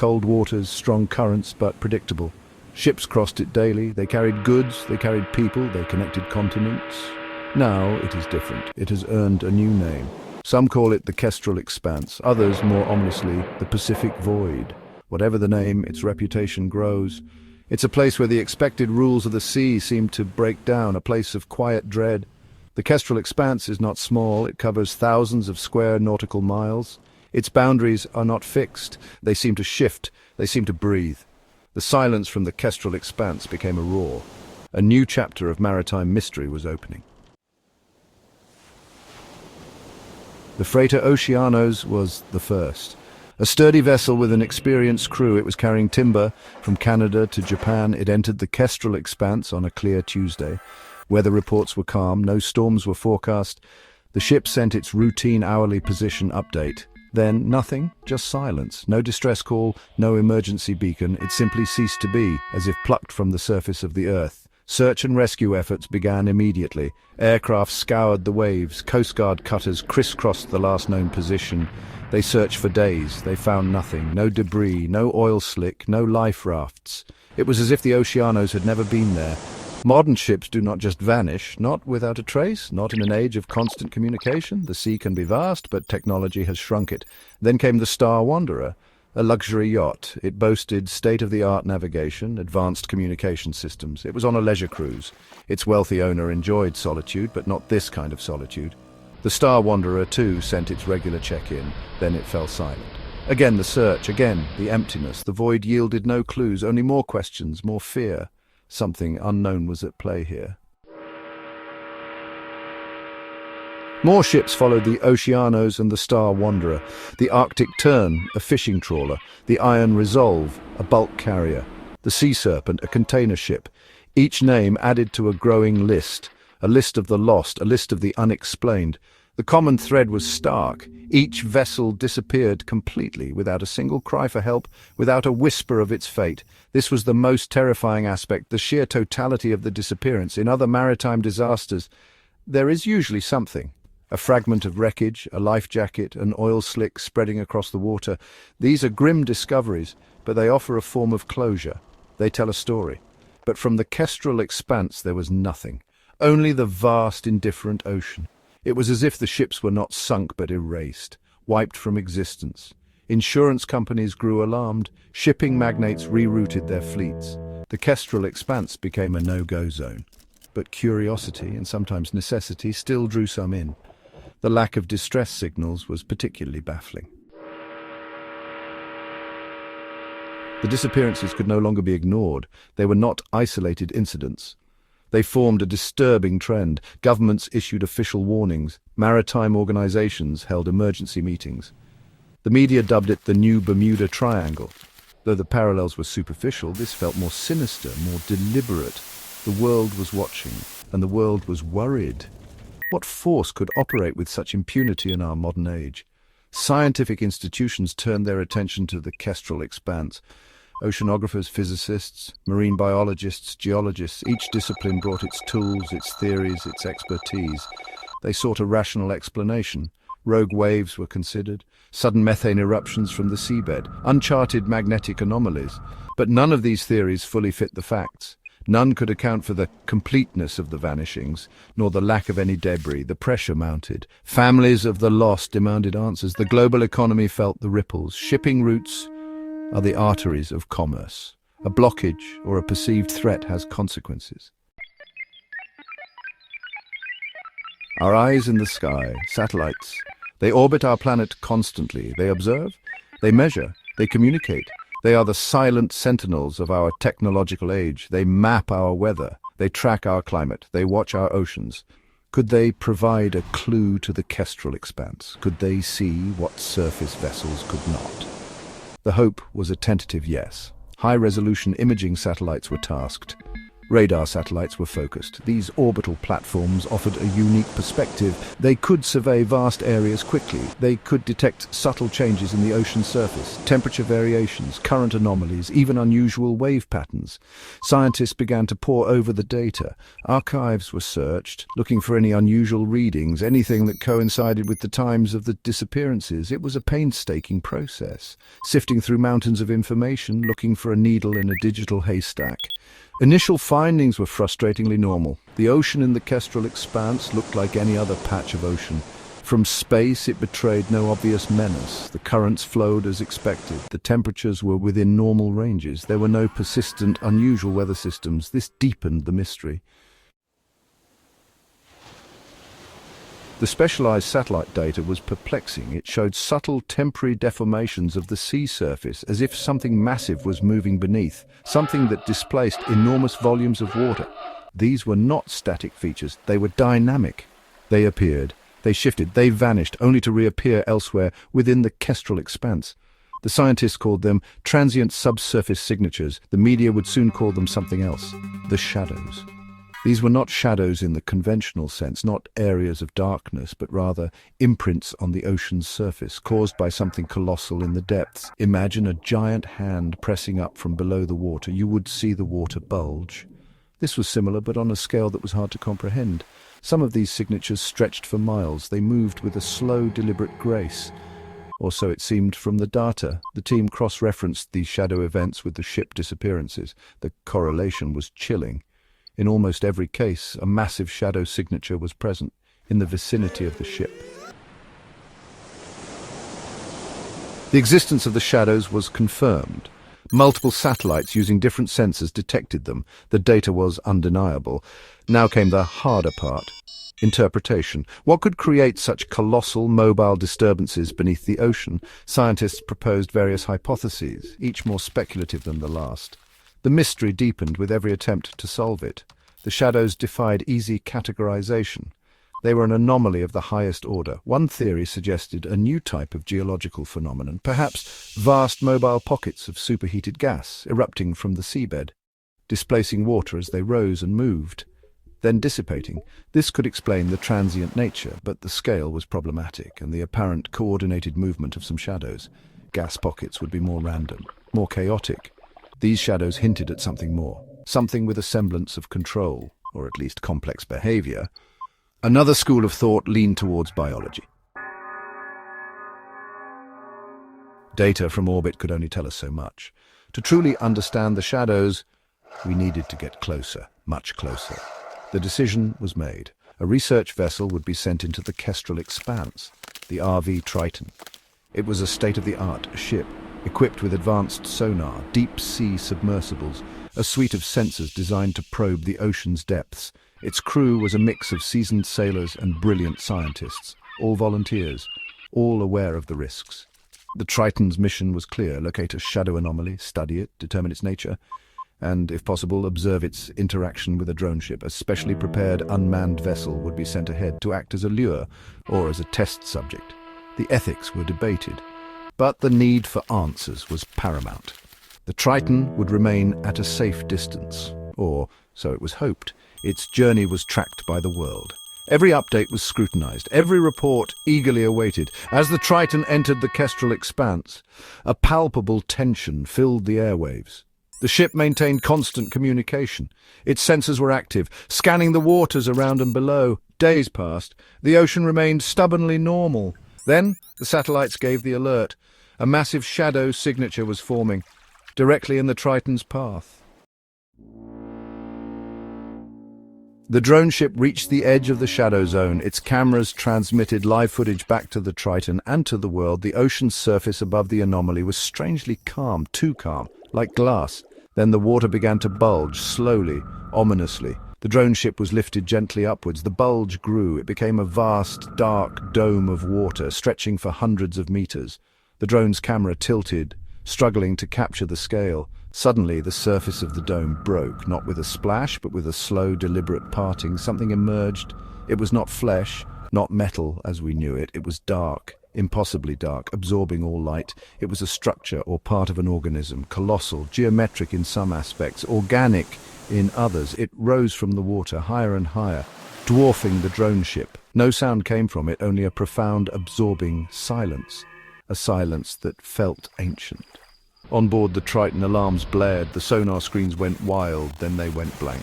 cold waters, strong currents, but predictable. Ships crossed it daily. They carried goods, they carried people, they connected continents. Now it is different. It has earned a new name. Some call it the Kestrel Expanse, others, more ominously, the Pacific Void. Whatever the name, its reputation grows. It's a place where the expected rules of the sea seem to break down, a place of quiet dread. The Kestrel Expanse is not small. It covers thousands of square nautical miles. Its boundaries are not fixed. They seem to shift. They seem to breathe. The silence from the Kestrel Expanse became a roar. A new chapter of maritime mystery was opening. The freighter Oceanos was the first. A sturdy vessel with an experienced crew. It was carrying timber from Canada to Japan. It entered the Kestrel Expanse on a clear Tuesday. Weather reports were calm. No storms were forecast. The ship sent its routine hourly position update. Then nothing, just silence. No distress call, no emergency beacon. It simply ceased to be, as if plucked from the surface of the earth. Search and rescue efforts began immediately. Aircraft scoured the waves. Coast Guard cutters crisscrossed the last known position. They searched for days. They found nothing. No debris, no oil slick, no life rafts. It was as if the Oceanos had never been there. Modern ships do not just vanish, not without a trace, not in an age of constant communication. The sea can be vast, but technology has shrunk it. Then came the Star Wanderer, a luxury yacht. It boasted state-of-the-art navigation, advanced communication systems. It was on a leisure cruise. Its wealthy owner enjoyed solitude, but not this kind of solitude. The Star Wanderer, too, sent its regular check-in. Then it fell silent. Again the search, again the emptiness. The void yielded no clues, only more questions, more fear. Something unknown was at play here. More ships followed the Oceanos and the Star Wanderer. The Arctic Tern, a fishing trawler. The Iron Resolve, a bulk carrier. The Sea Serpent, a container ship. Each name added to a growing list. A list of the lost, a list of the unexplained. The common thread was stark. Each vessel disappeared completely, without a single cry for help, without a whisper of its fate. This was the most terrifying aspect, the sheer totality of the disappearance. In other maritime disasters, there is usually something. A fragment of wreckage, a life jacket, an oil slick spreading across the water. These are grim discoveries, but they offer a form of closure. They tell a story. But from the Kestrel Expanse there was nothing. Only the vast, indifferent ocean. It was as if the ships were not sunk but erased, wiped from existence. Insurance companies grew alarmed. Shipping magnates rerouted their fleets. The Kestrel Expanse became a no-go zone. But curiosity, and sometimes necessity, still drew some in. The lack of distress signals was particularly baffling. The disappearances could no longer be ignored. They were not isolated incidents. They formed a disturbing trend. Governments issued official warnings. Maritime organizations held emergency meetings. The media dubbed it the New Bermuda Triangle. Though the parallels were superficial, this felt more sinister, more deliberate. The world was watching, and the world was worried. What force could operate with such impunity in our modern age? Scientific institutions turned their attention to the Kestrel Expanse. Oceanographers, physicists, marine biologists, geologists, each discipline brought its tools, its theories, its expertise. They sought a rational explanation. Rogue waves were considered, sudden methane eruptions from the seabed, uncharted magnetic anomalies. But none of these theories fully fit the facts. None could account for the completeness of the vanishings, nor the lack of any debris. The pressure mounted. Families of the lost demanded answers. The global economy felt the ripples. Shipping routes are the arteries of commerce. A blockage or a perceived threat has consequences. Our eyes in the sky, satellites, they orbit our planet constantly. They observe, they measure, they communicate. They are the silent sentinels of our technological age. They map our weather. They track our climate. They watch our oceans. Could they provide a clue to the Kestrel Expanse? Could they see what surface vessels could not? The hope was a tentative yes. High-resolution imaging satellites were tasked. Radar satellites were focused. These orbital platforms offered a unique perspective. They could survey vast areas quickly. They could detect subtle changes in the ocean surface, temperature variations, current anomalies, even unusual wave patterns. Scientists began to pore over the data. Archives were searched, looking for any unusual readings, anything that coincided with the times of the disappearances. It was a painstaking process, sifting through mountains of information, looking for a needle in a digital haystack. Initial findings were frustratingly normal. The ocean in the Kestrel expanse looked like any other patch of ocean. From space, it betrayed no obvious menace. The currents flowed as expected. The temperatures were within normal ranges. There were no persistent, unusual weather systems. This deepened the mystery. The specialized satellite data was perplexing. It showed subtle temporary deformations of the sea surface, as if something massive was moving beneath, something that displaced enormous volumes of water. These were not static features, they were dynamic. They appeared, they shifted, they vanished, only to reappear elsewhere within the Kestrel expanse. The scientists called them transient subsurface signatures. The media would soon call them something else: the shadows. These were not shadows in the conventional sense, not areas of darkness, but rather imprints on the ocean's surface, caused by something colossal in the depths. Imagine a giant hand pressing up from below the water. You would see the water bulge. This was similar, but on a scale that was hard to comprehend. Some of these signatures stretched for miles. They moved with a slow, deliberate grace. Or so it seemed from the data. The team cross-referenced these shadow events with the ship disappearances. The correlation was chilling. In almost every case, a massive shadow signature was present in the vicinity of the ship. The existence of the shadows was confirmed. Multiple satellites using different sensors detected them. The data was undeniable. Now came the harder part: interpretation. What could create such colossal mobile disturbances beneath the ocean? Scientists proposed various hypotheses, each more speculative than the last. The mystery deepened with every attempt to solve it. The shadows defied easy categorization. They were an anomaly of the highest order. One theory suggested a new type of geological phenomenon, perhaps vast mobile pockets of superheated gas erupting from the seabed, displacing water as they rose and moved, then dissipating. This could explain the transient nature, but the scale was problematic, and the apparent coordinated movement of some shadows. Gas pockets would be more random, more chaotic. These shadows hinted at something more, something with a semblance of control, or at least complex behavior. Another school of thought leaned towards biology. Data from orbit could only tell us so much. To truly understand the shadows, we needed to get closer, much closer. The decision was made. A research vessel would be sent into the Kestrel expanse, the RV Triton. It was a state-of-the-art ship, equipped with advanced sonar, deep-sea submersibles, a suite of sensors designed to probe the ocean's depths. Its crew was a mix of seasoned sailors and brilliant scientists, all volunteers, all aware of the risks. The Triton's mission was clear: locate a shadow anomaly, study it, determine its nature, and, if possible, observe its interaction with a drone ship. A specially prepared unmanned vessel would be sent ahead to act as a lure or as a test subject. The ethics were debated, but the need for answers was paramount. The Triton would remain at a safe distance, or so it was hoped. Its journey was tracked by the world. Every update was scrutinized, every report eagerly awaited. As the Triton entered the Kestrel expanse, a palpable tension filled the airwaves. The ship maintained constant communication. Its sensors were active, scanning the waters around and below. Days passed. The ocean remained stubbornly normal. Then the satellites gave the alert. A massive shadow signature was forming, directly in the Triton's path. The drone ship reached the edge of the shadow zone. Its cameras transmitted live footage back to the Triton and to the world. The ocean's surface above the anomaly was strangely calm, too calm, like glass. Then the water began to bulge, slowly, ominously. The drone ship was lifted gently upwards. The bulge grew. It became a vast, dark dome of water, stretching for hundreds of meters. The drone's camera tilted, struggling to capture the scale. Suddenly, the surface of the dome broke, not with a splash, but with a slow, deliberate parting. Something emerged. It was not flesh, not metal as we knew it. It was dark, Impossibly dark, absorbing all light. It was a structure or part of an organism, colossal, geometric in some aspects, organic in others. It rose from the water higher and higher, dwarfing the drone ship. No sound came from it, only a profound, absorbing silence. A silence that felt ancient. On board the Triton, alarms blared, the sonar screens went wild, then they went blank.